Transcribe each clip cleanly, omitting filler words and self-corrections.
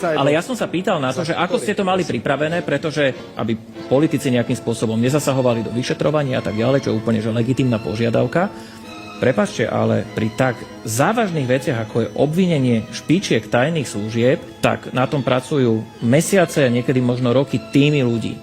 Ale ja som sa pýtal na to, že ako ste to mali pripravené, pretože aby politici nejakým spôsobom nezasahovali do vyšetrovania a tak ďalej, čo je úplne že legitímna požiadavka. Prepáčte, ale pri tak závažných veciach, ako je obvinenie špičiek tajných služieb, tak na tom pracujú mesiace a niekedy možno roky týmy ľudí.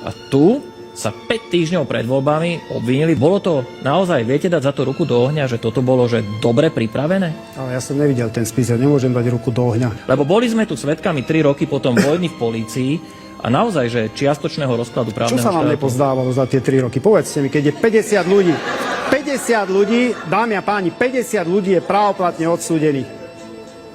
A tu sa 5 týždňov pred voľbami obvinili. Bolo to naozaj, viete dať za to ruku do ohňa, že toto bolo že dobre pripravené? Ale ja som nevidel ten spis, ja nemôžem dať ruku do ohňa. Lebo boli sme tu svedkami 3 roky potom vojny v polícii a naozaj, že čiastočného rozkladu právneho štátu. Čo sa vám nepozdávalo za tie 3 roky? Povedzte mi, keď je 50 ľudí, 50 ľudí, dámy a páni, 50 ľudí je právoplatne odsúdených.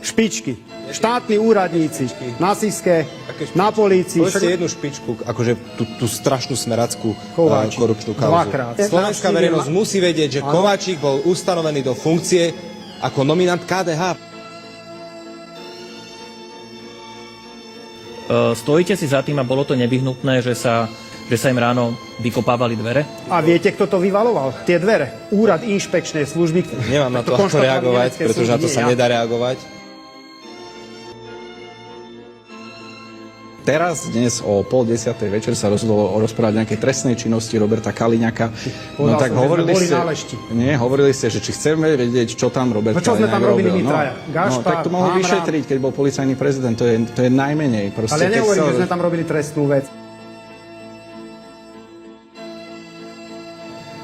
Špičky, štátni úradníci, na SIS-ke, na polícii. Povedzte jednu špičku, akože tú strašnú smerackú korupčnú kauzu. Dvakrát. Slovenská verejnosť musí vedieť, že Kováčik bol ustanovený do funkcie ako nominant KDH. Stojíte si za tým a bolo to nevyhnutné, že sa im ráno vykopávali dvere? A viete, kto to vyvaloval? Tie dvere. Úrad inšpekčnej služby. Nemám na to ako reagovať, pretože na to sa nedá reagovať. Teraz, dnes o 9:30 večer sa rozhodlo rozprávať nejakej trestnej činnosti Roberta Kaliňaka. No tak hovorili ste, že či chceme vedieť, čo tam Robert Kaliňák robil. Čo sme tam robili my traja? No tak to mohol vyšetriť, keď bol policajný prezident. To je najmenej. Ale ja nehovorím, že sme tam robili trestnú vec.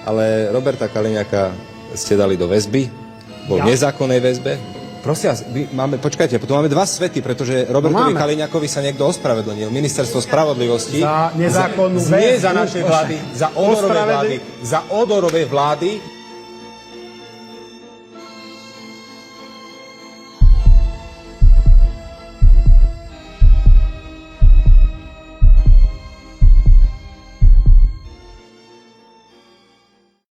Ale Roberta Kaliňaka ste dali do väzby. Bol v nezákonnej väzbe. Prosím vás, počkajte, potom máme 2 svety, pretože Robertovi Kaliňakovi sa niekto ospravedlnil. Ministerstvo spravodlivosti. Za nezákonnú väzbu. Nie za naše vlády, za Odorové vlády.